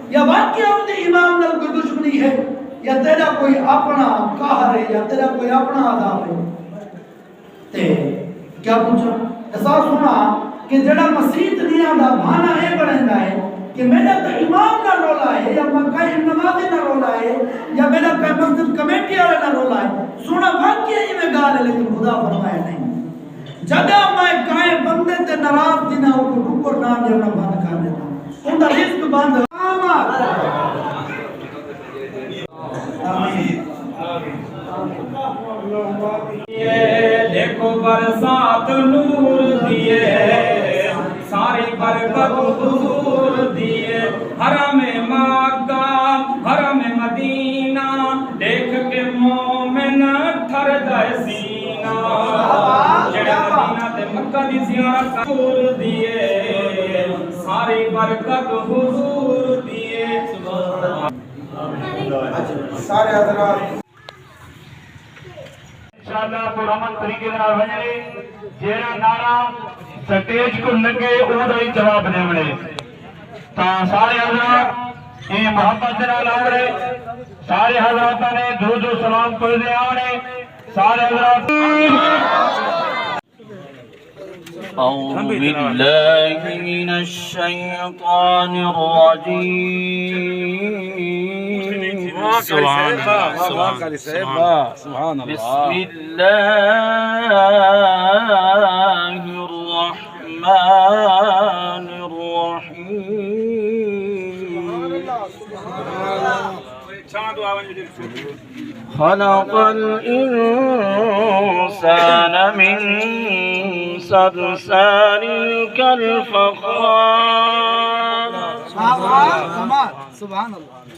یا واقعہ ان کے امام نال کوئی دشمنی ہے یا تیرا کوئی اپنا قہر ہے یا تیرا کوئی اپنا عذاب ہے تے کیا پوچھا ایسا سنا کہ جڑا مسیح دنیا دا بھانا ہے بنندا ہے کہ میرا تو امام نہ رولا ہے یا قائم نمازی نہ رولا ہے یا میرا مسجد کمیٹی والا نہ رولا ہے سنا واقعہ یہ میں گال ہے لیکن خدا فرمایا نہیں جگہ میں قائم بندے تے ناراض دینا ہو کو ٹکر نام جڑا بند کر دیتا ان دا رزق بند دیکھو برسات نور دیے ساری برکت حضور دیے حرم مکہ حرم مدینہ دیکھ کے مومن ٹھر جائے سینہ جڑے مدینہ تے مکہ دی زیارت حضور دیے ساری برکت حضور دیے سارے حضرات انشاءاللہ پرامن طریقے دے نال وجے جیڑا نعرہ سٹیج کو لگے او دا ہی جواب دیونے تا سارے حضرات یہ محبت دے نال آوڑے سارے حضرات نے درود و سلام پڑھدے آوڑے سارے حضرات أعوذ بالله من الشيطان الرجيم سبحان الله بسم الله الرحمن الرحيم خلق الإنسان من صلصال كالفخار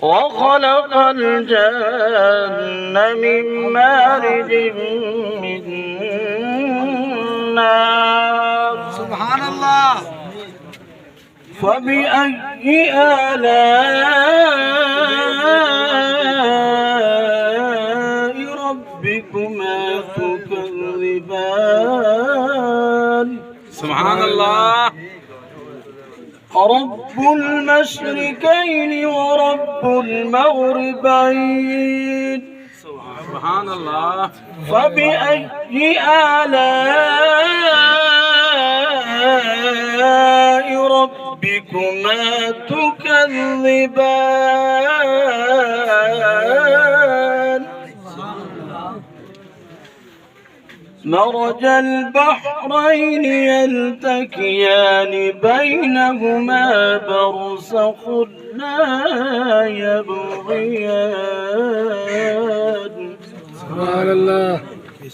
وخلق الجنة من مارج من نار سبحان اللہ فبأي آلاء ربكما تكذبان سبحان اللہ رب المشركين ورب المغربين سبحان اللہ فبأي آلاء ربكما تكذبان مرج البحرين يلتقيان بينهما برزخ لا يبغيان سبحان اللہ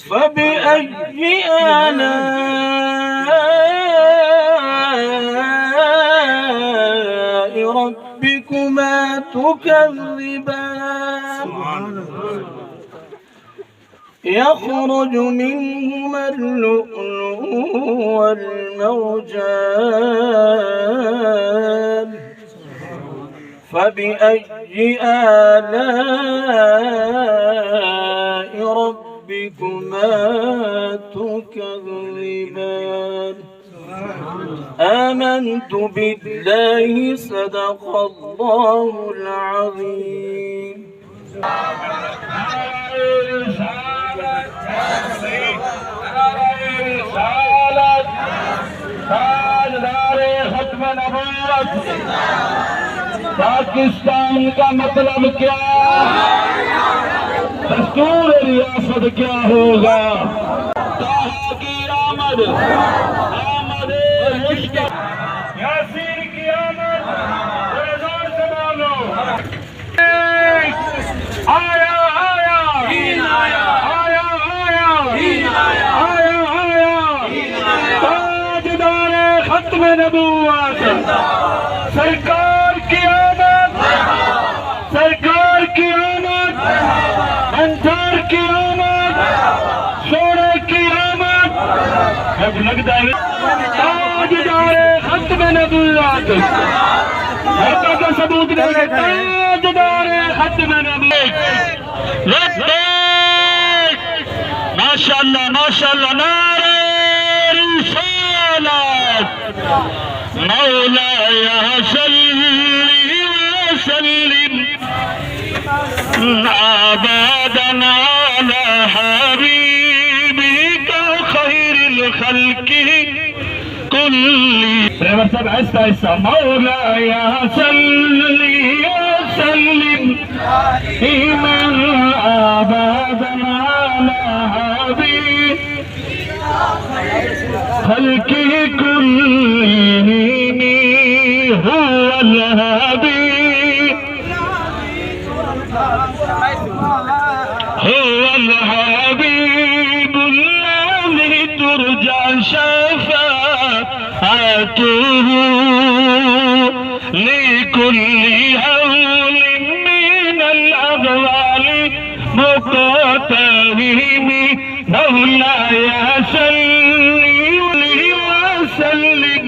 فبأي آلاء ربكما تكذبان يخرج منهما اللؤلؤ والمرجان فبأي آلاء ربكما تكذبان آمنت بالله صدق الله العظيم ختم نبوت پاکستان کا مطلب کیا دستور ریاست کیا ہوگا طه کی آمد آمد عشق یاسین کی آمد زور سے بولو آیا آیا آیا آیا آیا تاجدار ختم نبوت سرکار کی آمد سرکار کی آمد انصار کی آمد سونے کی آمد اب لگتا ہے تاجدار ختم نبوت حقا کا ثبوت نہیں تاجدار ختم نبوت ماشاءاللہ ماشاءاللہ نعرہ رسالت مولاي صل وسلم ابدا على حبيبك خير الخلق كل. ڈرائیور صاحب ایسا ایسا. مولاي صل وسلم ابدا على حبيبك خلق كلهم هو الحبيب هو الحبيب الذي ترجى شفاعته لكل هول من الأغوال مقتهم. مولاي صل وسلم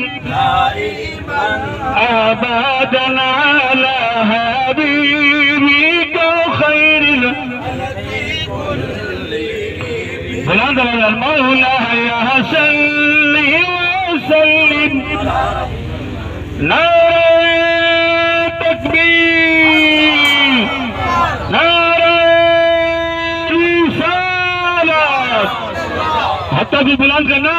ابدا على حبيبك خير بلند مولاي صل وسلم. نعرہ تکبیر نعرہ رسالت. حتیٰ بھی بلند کرنا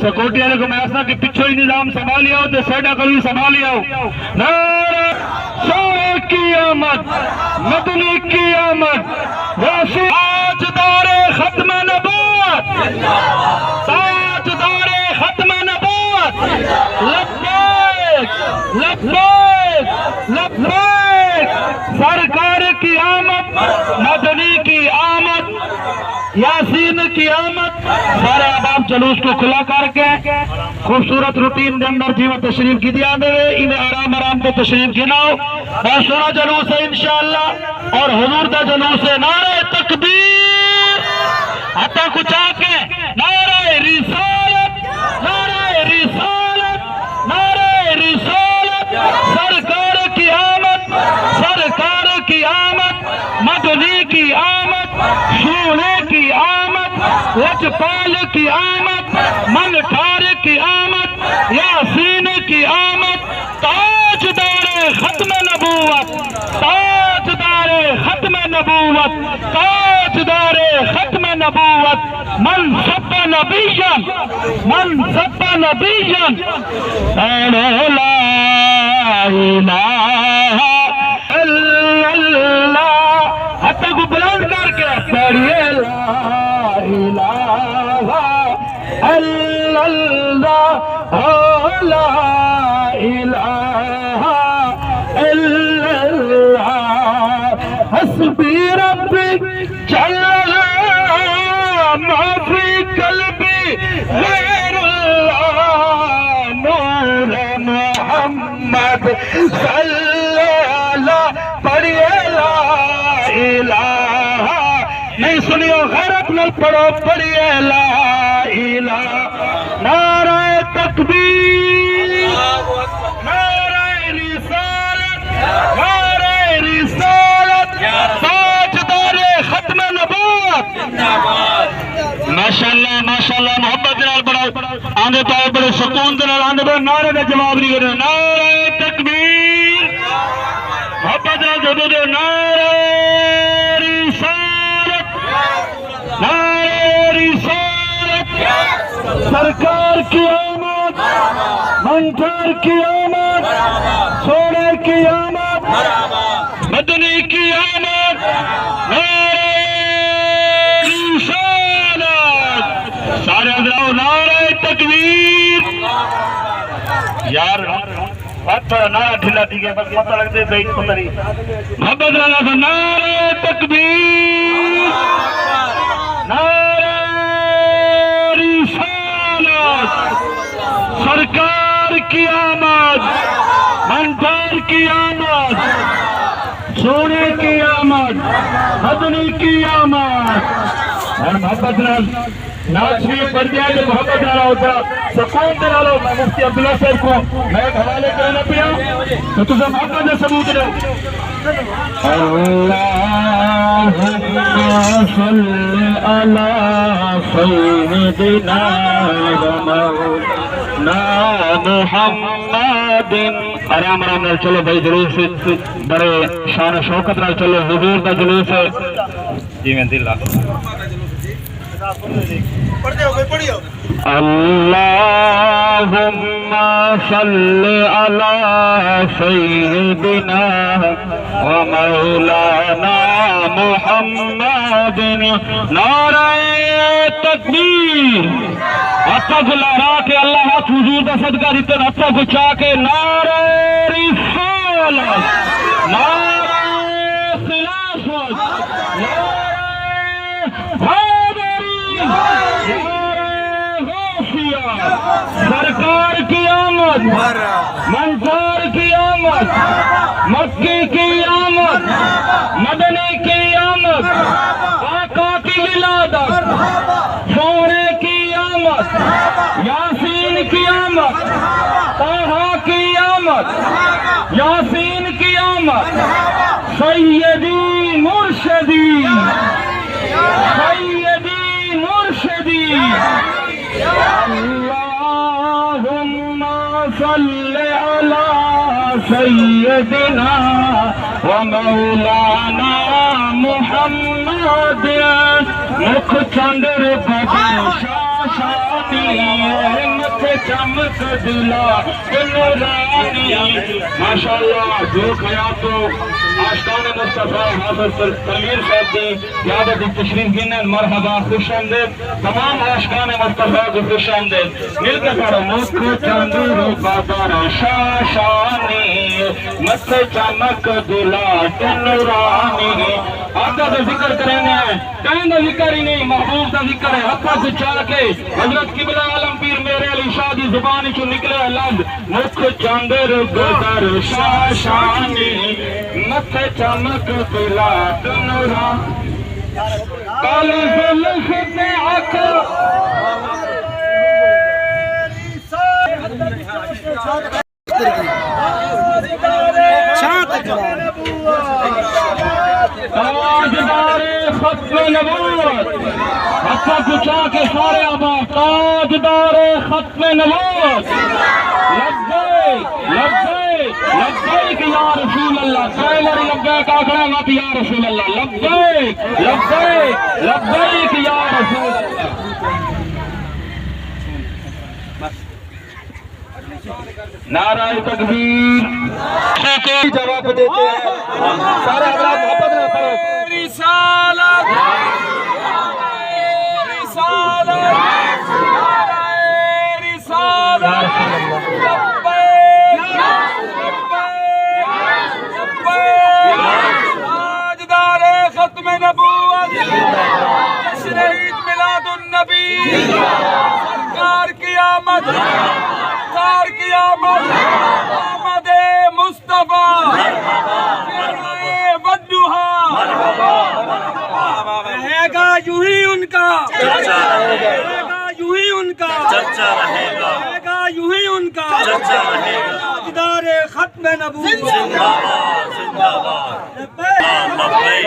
سیکورٹی والے کو میں ایسا کہ پچھو ہی نظام سنبھالی آؤ تو سیڈا کو بھی سنبھالی آؤ. نعرہ شوق کی آمد مدنی کی آمد واسی تاجدار ختم نبوت تاجدار ختم نبوت. لبیک لبیک لبیک. سرکار کی آمد مدنی کی آمد یاسین کی آمد. سارے احباب جلوس کو کھلا کر کے خوبصورت روٹین کے اندر جیو تشریف کی دیا دے انہیں آرام آرام کو تشریف گناؤ. بہت سونا جلوس ہے انشاءاللہ اور حضور کا جلوس ہے. نعرہ تکبیر حتیٰ کچھ آکے نعرہ رسالت نعرہ رسالت نعرہ رسالت. سرکار کی آمد سرکار کی آمد مدنی کی آمد سونے کی آمد لجپال کی آمد منٹھار کی آمد یاسین کی آمد. تاجدار ختم نبوت تاجدار ختم نبوت تاجدار ختم نبوت. من سب نبیا من سب نبیا لا الہ الا اللہ. حتیٰ کو بلند کر کے پڑھیے لا الہ الا اللہ لا الہ الا اللہ. حسبی ربی جل ما فی قلبی غیر اللہ نور محمد صلی اللہ پڑھیے لا الہ. نہیں سنیو غیرت نہ پڑھو پڑھیے لا الہ. نعرہ تکبیر نعرہ رسالت نعرہ رسالت. تاجدار ختم نبوت. ماشاءاللہ ماشاءاللہ. محبت نال بڑھو آندے پاؤ بڑے سکون دے نال آندے بڑے نعرے کا جواب نہیں کرنا. نعرہ تکبیر محبت نال جدو دے. نعرہ رسالت نعرہ رسالت. سرکار کی آمد منٹھار کی آمد سونے کی آمد مدنی کی آمد. نعرہ رسالت. سارے حضرات نعرہ تکبیر. یار تھوڑا نعرہ ڈھیلا دی گیا بس پتہ لگ دے بیٹ پتہ نہیں. محبت رانا تھا. نعرہ تکبیر نعرہ رسالت. سرکار کی آمد منٹھار کی آمد سونے کی آمد مدنی کی آمد. اور محبت ناز شریف پڑھ دیا کہ محبت نہ ہوتا سکون دے نالو میں مفتی عبداللہ صاحب کو میں ایک حوالے کرنا پیا تو تجھے محبت نے ثبوت دے اللہم صلی علی سیدنا و مولانا محمد آرام آرام نال چلو بھائی جلوس بڑے شان و شوکت نال چلو حضور دا جلوس ہے جی میں دل اللہم صلی علی سیدنا و مولانا محمد نعرہ تکبیر اپا کو لہرا کے اللہ حق حضور دا صدقہ دیتے ہیں اپا کو چاہ کے نعرہ رسالت نعرہ خلافت نعرہ سرکار کی آمد منصور کی آمد مکی کی آمد مدنی کی آمد آقا کی ولادت سونے کی آمد یاسین کی آمد طه کی آمد یاسین کی آمد سیدی مرشدی سیدی مرشدی اللہم صلی علی سیدنا و مولانا محمد مکھ چندر بدر شاشانی مکھ چمک دلا نورانی ماشاءاللہ جو خیال تو آشتان مصطفیٰ حافظ تنویر صاحب دی یادت تشریف گنن مرحبا خوش آمدید تمام آشتان مصطفیٰ کو خوش آمدید مل کے پڑھو مکھ چندر بدر شاشانی مکھ چمک دلا نورانی آقا کا ذکر کریں گے کہیں دا ذکر ہی نہیں محبوب دا ذکر ہے حقا سے چاہ کے حضرت قبلہ عالم پیر میرے علی شاہ دی زبانی چو نکلے لفظ مکھ چندر بدر شاشانی مکھ چمک دلا نورانی کالی زلف پہ آقا تاجدار ختم نبوت اپا کچا کے سارے آباد تاجدار ختم نبوت لبیک لبیک لبیک یا رسول اللہ ٹریلر لبیک آکھنا مت یا رسول اللہ لبیک لبیک لبیک یا رسول اللہ نعرہ تکبیر جواب دیتے ہیں سارے حضرات محبت نہ پڑھو رسالت رسالت رسالت تاجدار ختم نبوت جشن عید میلاد النبی سرکار کی آمد سرکار کی آمد آمد مصطفیٰ رہے گا یوں ہی ان کا رہے گا یوں ہی ان کا رہے گا یوں ہی ان کا تاجدار ختم نبوت زندہ باد لبیک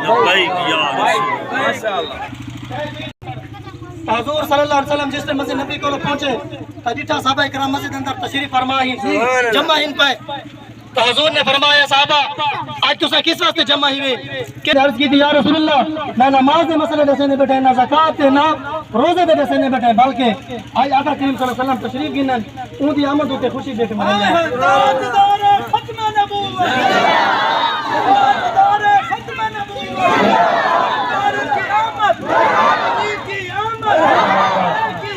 لبیک یا رسول ماشاءاللہ حضور صلی اللہ علیہ وسلم جس نے مسجد نبی کو پہنچے تجیٹھا صحابہ کرام مسجد اندر تشریف فرمائی جمع ان پہ تو حضور نے فرمایا صحابہ آج تو کس واسطے جمع ہوئے کہ عرض کی تھی یا رسول اللہ نہ نماز دے مسئلے دے سے نہیں بیٹھے نہ زکات دے نہ روزے دے سے نہیں بیٹھے بلکہ آج آقا کریم صلی اللہ علیہ وسلم تشریف گنن اون دی آمد ہوتے خوشی دیکھ مانگے تاجدار ختم نبوت تاجدار ختم نبوت تاجدار کی آمد کی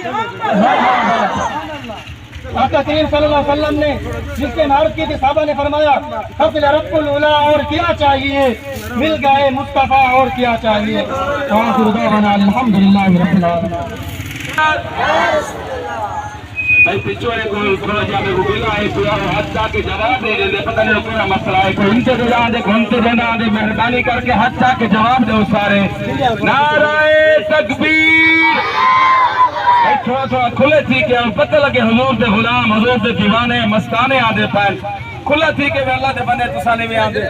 آقا کریم صلی اللہ علیہ وسلم نے جس کے معرض کی تھی صحابہ نے فرمایا حفظ رب الاولا اور کیا چاہیے مل گئے مصطفیٰ اور کیا چاہیے وآخر دعوانا الحمدللہ رب العالمین بھائی پچھوڑے کو تھوڑا جا میں گلا ہے تو ہاتھ چاہ کے جواب دے دے پتہ نہیں کیا مسئلہ ہے کوئی انتے دے دے گھنٹے دے دے مہربانی کر کے ہاتھ چاہ کے جواب دے سارے نعرہ تکبیر تھوڑا تھوڑا کھلے تھی کہ ہم پتہ لگے حضور دے غلام حضور دے دیوانے مستانے آدھے پائن کھلا تھی کہ اللہ دے بندے تسانے میں آدھے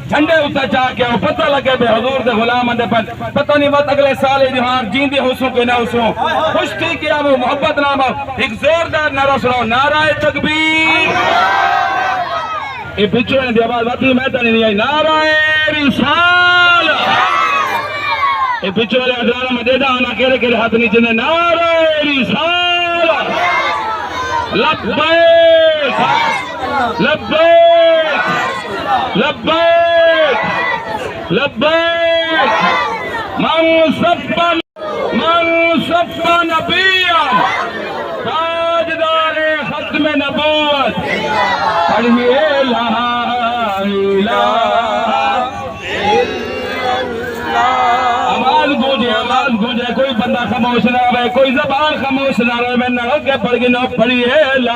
جھنڈے اتا چاہ کے ہم پتہ لگے بے حضور دے غلام آدھے پائن پتہ نہیں بات اگلے سالے جہاں جین دے حسوں کے نہ حسوں خوش تھی کہ ہم محبت نام ایک زوردار نعرہ سنو نعرہ تکبیر یہ پچھوڑے دی آواز باتی میں تانی نہیں آئی نعرہ رسالہ یہ پچھوڑے ادرانہ مدیدہ آنا کہرے کہرے ہاتھ نیچے نے نعرہ رسالہ لبیک لبیک لبیک لبیک من صف نبیا تاجدار ختم نبوت پڑھئے لا الہ آواز گونجے کوئی بندہ خاموش نہ رہے کوئی زبان خاموش نہ رہے میں نہ کے پڑھ کے نہ پڑھئے لا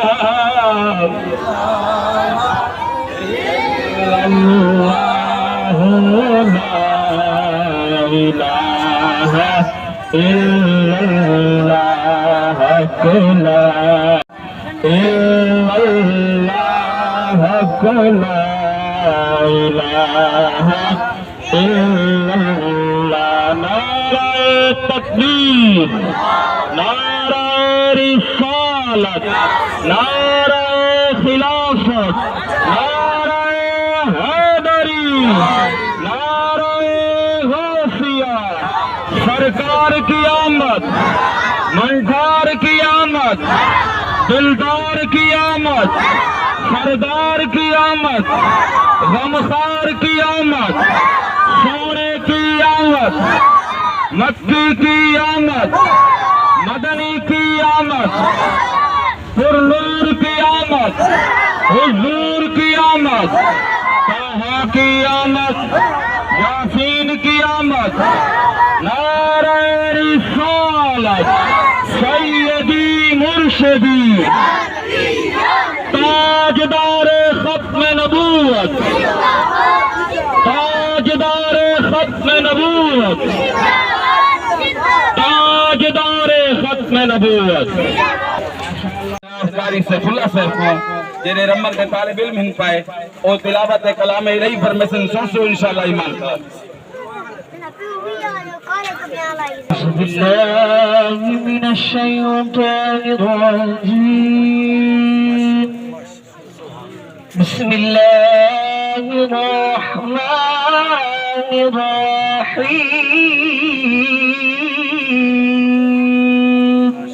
الہ الا اللہ لا الہ الا اللہ نعرہ تکبیر نعرہ رسالت نعرہ خلافت نعرہ حیدری نعرہ غوثیہ سرکار کی آمد منٹار کی آمد دلدار کی آمد سردار کی آمد غمخار کی آمد سونے کی آمد مکی کی آمد مدنی کی آمد پرنور کی آمد حضور کی آمد طه کی آمد یاسین کی آمد نعرہ رسالت سیدی مرشدی تاجدار ختم نبوت تاجدار ختم نبوت تاجدار ختم نبوت کاری سے کھلا سے جنہیں رمضان کے طالب علم ہن پائے اور تلاوت کلام الہی فرمیشن سوچو انشاءاللہ ایمان کا بالله من الشيطان الرجيم بسم الله الرحمن الرحيم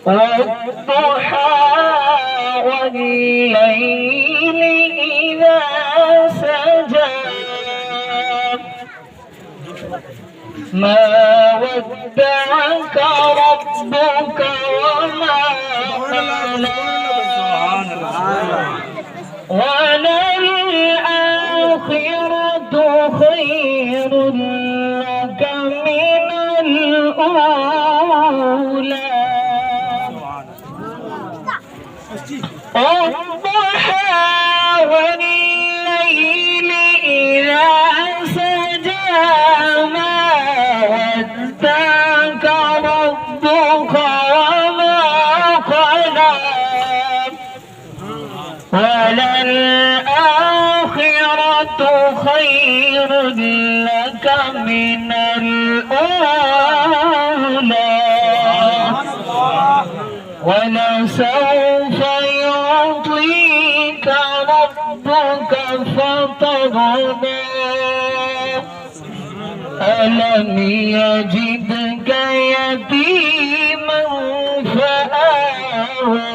والضحى والليل إذا سجى ما ودعك ربك وما قلى وللآخرة خير لك من الأولى والضحى والليل إذا سجى ما ودعك ربك وما قلى وللآخرة خير لك من الأولى ولسوف يعطيك ربك فترضى ألم يجدك يتيما فآوى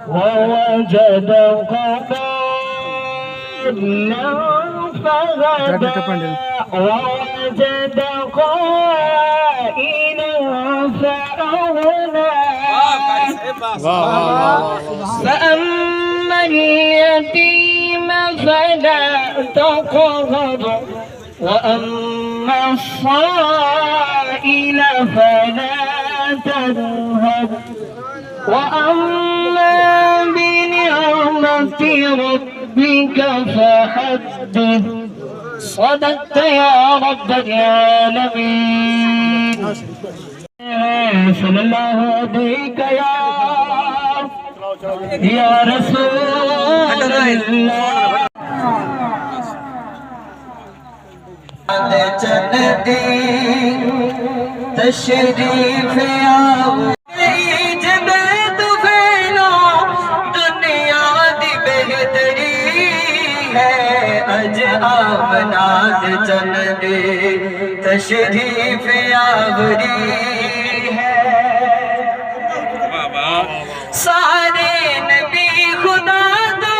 ووجدك ضالا فهدى ووجدك عائلا فأغنى فأما اليتيم فلا تقهر وأما الصائل فلا تنهر وأما بنعمة ربك فحدث صدقت يا رب العالمين صلى الله عليك يا رسول الله تشریف جبت فیلو دنیا دی بہتری ہے اج آمنات چند تشریف آوری ہے سارے نبی خدا دو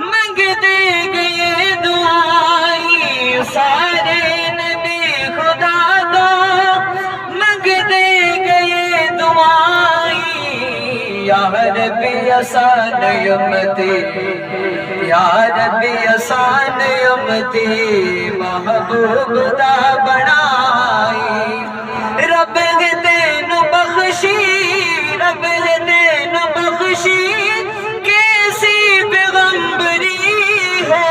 منگ دے گئے دعائی سارے نبی خدا دو منگ دے گئے دعائی یا ربی آسان امتی یا ربی آسان امتی محبوب دا بڑائی رب دین بخشی رب دین بخشی کیسی پیغمبری ہے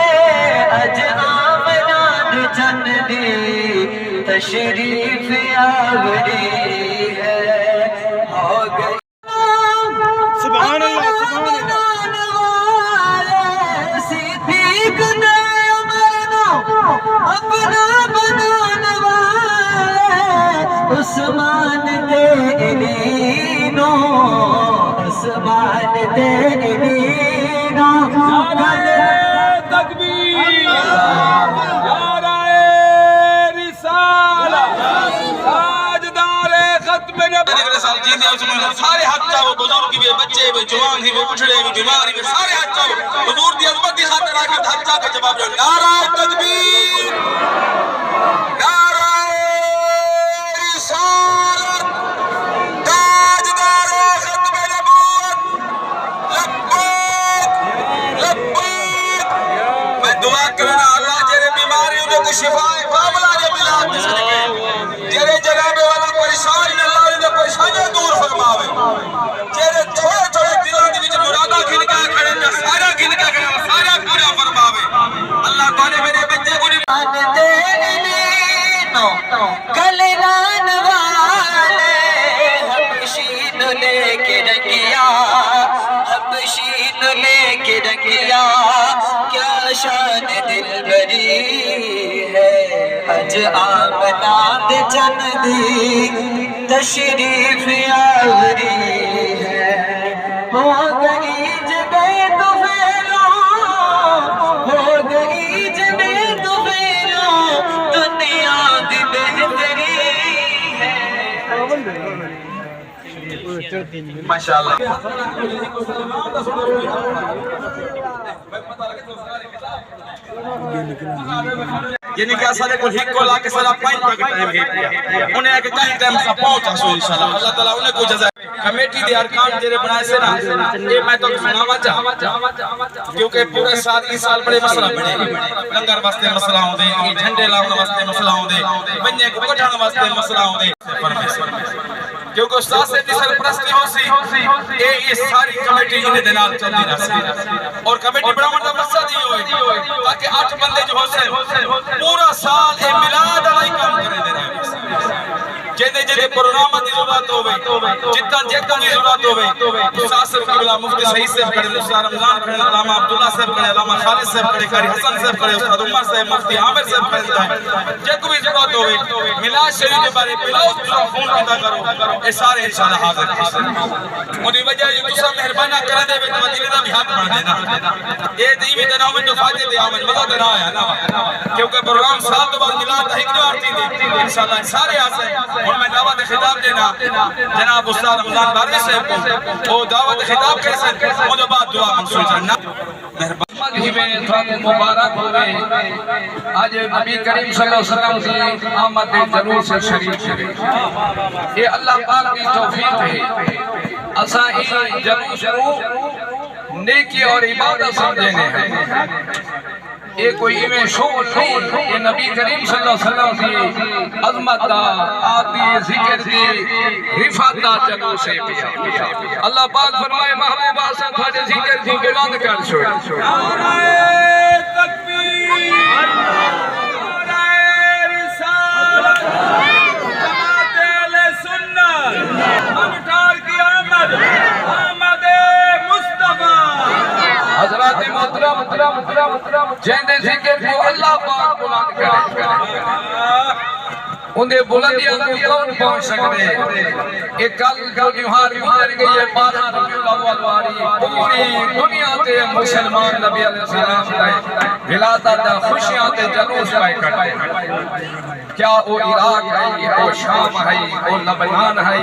اج آمنات چندی تشریف آوری ہے ہو گئی سبحان اللہ صدیق نے عمر اپنا بنانے والے عثمان دینو عثمان دینو تکبیر نعرہ رسالہ تاجدار ختم نبوت سارے حق چاہو بزرگ بھی بچے بھی جوان ہی بھی بچڑے بھی بیماری بھی سارے حق چاہو حضور دی عظمت کی خاطر آ کے حق چاہ کے جواب دو نعرہ تکبیر نعرہ رسالت تاجدار ختم نبوت لبیک لبیک میں دعا کرنا اللہ جرے بیماری انہیں کو شفائے کاملہ نے ملا کے صدقے جرے جنابے والا پریشان اللہ انہیں پریشانیاں دور فرماوے جرے تھوڑے تھوڑے دلوں دی وچ مرادہ گھن کے کھڑے تے سارا گھن کے کھڑے سارا پورا فرماوے اللہ تعالی میرے بچے کو کلران والے حبشین لے کے رکھیا حبشین لے کے رکھیا کیا شان دل بری ہے اج آمنات چندی تشریف آوری ہے ہو گئی جبے تو پھیلو ہو گئی جبے تو پھیلو دنیا دی بہتری ہے ماشاءاللہ یعنی کہ اساں کو ہک کو لا کے سارا پائن تک ٹائم ہے انہیں ایک کہیں ٹائم سا پہنچا سو انشاءاللہ اللہ تعالی انہیں کو جزا کمیٹی دے ارکان جڑے بنائے سے نا یہ میں تو سناوا چاہ کیونکہ پورے سال اس سال بڑے مسئلہ بنے لنگر واسطے مسئلہ ہوندے جھنڈے لاؤن واسطے مسئلہ ہوندے بننے کو کٹھان واسطے مسئلہ ہوندے کیونکہ استاد سے دی سرپرستی ہو سی یہ ساری کمیٹی انہیں دنال چل دی رہا اور کمیٹی بڑا مطلب مقصد ہی ہوئے تاکہ 8 بندے جو ہو سے پورا سال اے ملاد علیہ کام کرے دے رہے جیدے جیدے پروگرامہ دی ضرورت ہوئے جتن جتن دی ضرورت ہوئے استاد صاحب قبلہ مفتی صحیح صاحب کھڑے استاد رمضان کھڑے علامہ عبداللہ صاحب کھڑے علامہ خالد صاحب کھڑے قاری حسن صاحب کھڑے استاد عمر صاحب مفتی عامر صاحب کھڑے جتن بھی ضرورت ہوئے ملاد شریف کے بارے پہلا اس طرح فون پیدا کرو اے سارے انشاءاللہ حاضر مجھے وجہ یہ دوسرا مہربانہ کرنے دے تو مدینہ دا بھی ہاتھ بڑھ دینا یہ دیوی دناؤں میں جو فاتح دے آمن مدد دے رہا ہے نا کیونکہ پروگرام سال دو بعد ملاد دا ایک جو آرتی دے انشاءاللہ سارے آسے اور میں دعوت خطاب دینا جناب استاد رمضان باروی صاحب کو وہ دعوت خطاب کیسے وہ جو بعد دعا منصور جانا مہربان ہی میں تھوڑا مبارک ہوئے آج نبی کریم صلی اللہ علیہ وسلم کی آمد جلوس سے شریف شریف یہ اللہ پاک کی توفیق ہے اساں جلوس نیکی اور عبادت سمجھنے ہیں یہ کوئی ایویں شغل نہیں، یہ نبی کریم صلی اللہ علیہ وسلم کی عظمت دا آتی ذکر دی رفعت دا جلو سے پیا۔ اللہ پاک فرمائے محبوب آسان تھاجے ذکر کو بلند کر چھوڑ۔ نعرہ تکبیر، نعرہ رسالت، جماعت اہل سنت، مختار کی آمد، آمد مصطفیٰ۔ حضرات محترم جہندے ذکر کو اللہ پاک بلند کرے، انہیں بلندیاں کو کون پہنچ سکتے؟ ایک کل جو جوہار گزر گئی ہے 12 ربیع الاول واری، پوری دنیا تے مسلمان نبی علیہ السلام دے ولادت دا خوشیاں تے جلوس پائے کرتے۔ کیا وہ عراق ہے، وہ شام ہے، وہ لبنان ہے،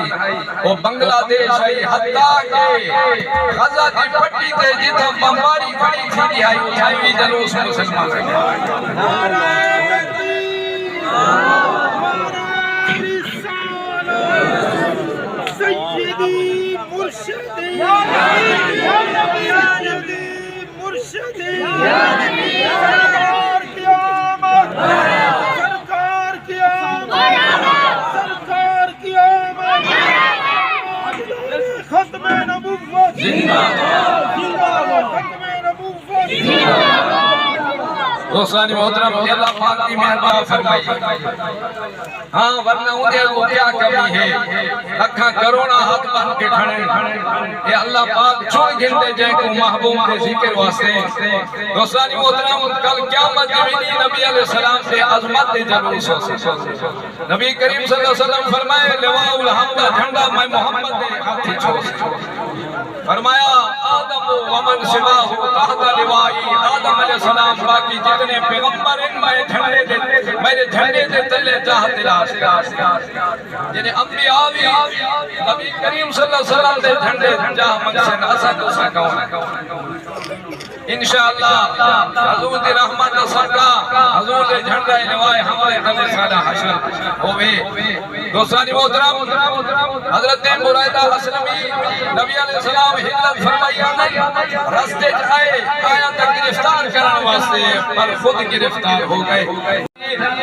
وہ بنگلہ دیش ہے، حتیٰ کہ غزہ دی پٹی تے جتنا بمباری کھڑی تھی ہے، اتھائی بھی جلوس مسلمان ہے۔ سیدی مرشدی یا نبی مرشدی سرکار کی آمد، سرکار کی آمد، سرکار کی آمد، ختم نبوت زندہ باد، ختم نبوت زندہ باد۔ دوستانی محترم اللہ پاک کی مہربان فرمائی، ہاں ورنہ انہیں کو کیا کمی ہے، لکھاں کروڑا ہاتھ بن کے کھڑے، اے اللہ پاک چون گھندے جائے کو محبوب کے ذکر واسطے۔ دوستانی محترم کل قیامت جمینی نبی علیہ السلام سے عظمت دے جلوس ہو، نبی کریم صلی اللہ علیہ وسلم فرمائے لواء الحمد جھنڈا میں محمد دے ہاتھی چھوڑ، فرمایا آدم و من سواہ تحت لوائی، آدم علیہ السلام باقی جتنے پیغمبر ان میرے جھنڈے دے تلے جاہ تلاش یعنی انبیاء بھی نبی کریم صلی اللہ علیہ وسلم دے جھنڈے جاہ مقصد اسد اسا کون انشاءاللہ حضور دی رحمت صدقہ حضور دے جھنڈے لوائے ہمارے تلے سالہ حشر ہوئے۔ دوستانی محترم حضرت برائدہ اسلمی نبی علیہ السلام ہجرت فرمائیا نہیں، رستے جائے آیا تک گرفتار کرنے واسطے پر خود گرفتار ہو گئے۔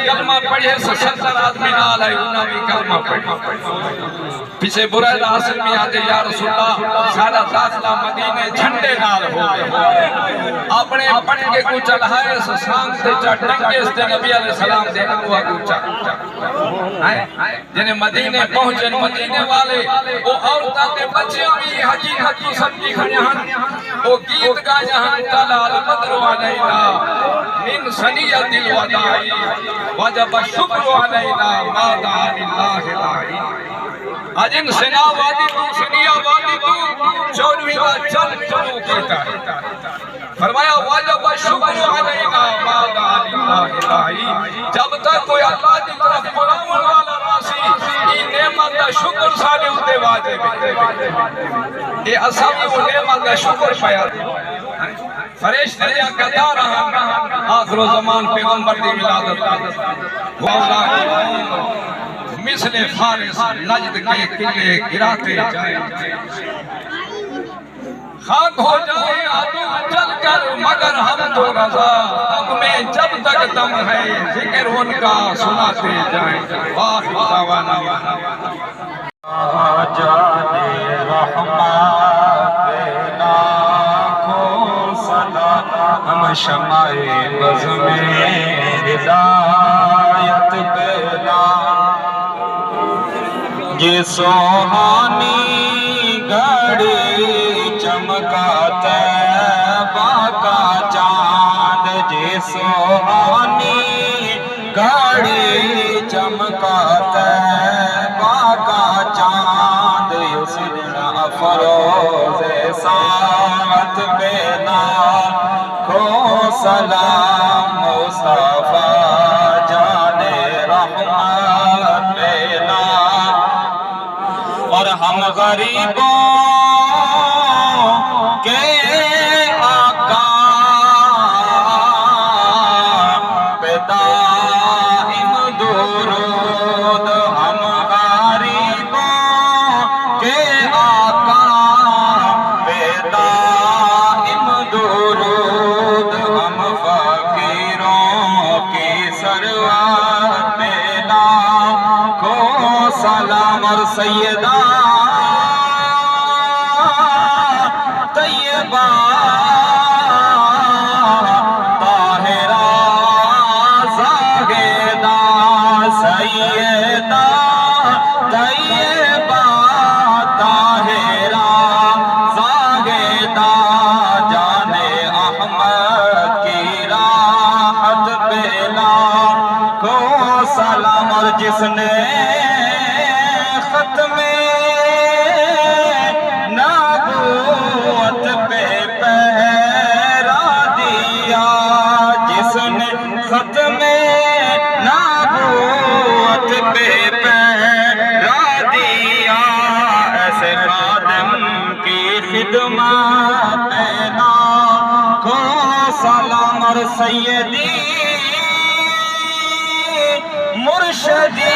کلمہ پڑھے 70 آدمی نال آئے، انہوں بھی کلمہ پڑھے۔ پیچھے برائدہ اسلمی آتے یا رسول اللہ سارا داخلہ مدینے جھنڈے نال ہو گئے، اپنے پٹکے کو چڑھائے سانگ سے چڑھنگے اس دے نبی علیہ السلام دے اگوا کو چڑھائے جنہیں مدینے پہنچے مدینے والے وہ عورتاں دے بچے بھی حقیقت کو سمجھی کھڑے ہیں، وہ گیت گا جہاں تلال بدر علینا من سنیت الوداعی وجب الشکر علینا ما دعا للہ داعی۔ آج ان سنا وادی تو سنیا وادی تو چونوی کا چل چلو کیتا ہے، فرمایا واجب شکر علینا ما دعا للہ داعی۔ جب تک کوئی اللہ کی طرف بلاؤں والا راسی یہ نعمت کا شکر سالے ہوتے واجب ہے، یہ اصحابی وہ نعمت کا شکر پایا فرشتے یا قطع رہا آخر و زمان پیغمبر دی ولادت مثل فارس نجد کے قلعے گراتے جائیں، خاک ہو جائے عدو چل کر مگر ہم تو رضا، اب میں جب تک دم ہے ذکر ان کا سناتے جائیں۔ واہ دعوانا جانے رحمت لاکھوں سلام، ہم شمع بز میں ہدایت پہلا، یہ سوہانی گھڑی چمکاتا طیبہ کا چاند، یہ سوہانی گھڑی چمکاتا طیبہ کا چاند، یسرا افروز ساعت بینا کو سلام مصطفیٰ جانے رحمت بینا، اور ہم غریبوں کے آقا پہ دائم درود، ہم غریبوں کے آقا پہ دائم درود، ہم فقیر سرور پیدا کو سلام اور سیدہ طیبہ طاہرہ زاہدہ سیدہ طیبہ طاہرہ زاہدہ جان احمد کی راحت پہلا کو سلام اور جس نے ختم نبوت پہ پہرا دیا جس نے ختم نبوت پہ پہرا دیا ایسے خادم کی خدمت پہلا کو سلام اور سیدی مرشدی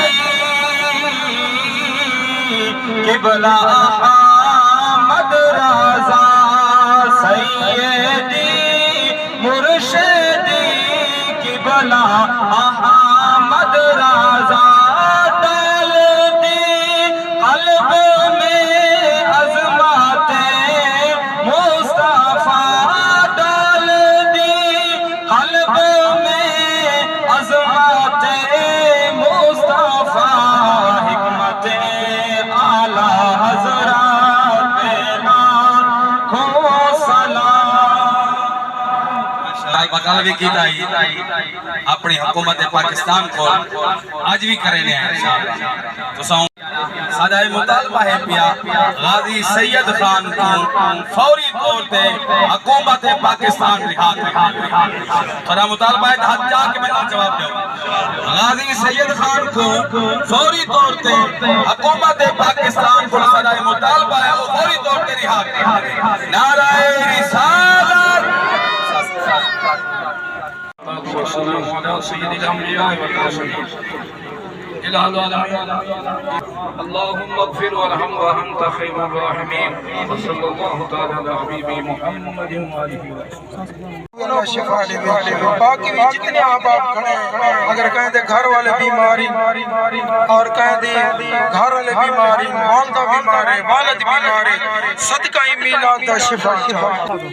قبلہ احمد رضا سیدی مرشدی قبلہ احمد رضا ڈال دی قلب میں عظمت مصطفیٰ ڈال دی قلب میں عظمت مصطفیٰ حکمت اعلیٰ حضرت پہلا کو سلام بقالوی کی تائی اپنی حکومت پاکستان کو آج بھی کرنے ہیں انشاءاللہ تو ساؤں سادہ مطالبہ ہے پیا غازی سید خان کو فوری طور تے حکومت پاکستان رہا تھوڑا مطالبہ ہے ہاتھ جا کے میں نہ جواب دوں غازی سید خان کو فوری طور تے حکومت پاکستان کو سادہ مطالبہ ہے وہ فوری طور تے رہا نعرہ رسالت والسلام على سيد الأنبياء والمرسلين إله العالمين اللهم اغفر وارحم وأنت خير الراحمين وصلى الله تعالى على حبيبي محمد وآله وسلم شفا دے باقی بھی جتنے آپ کھڑے ہیں اگر کہیں دے گھر والے بیماری اور کہیں دے گھر والے بیماری والدہ بیماری والد بیماری صدقہ میلاد دا شفا چھوٹی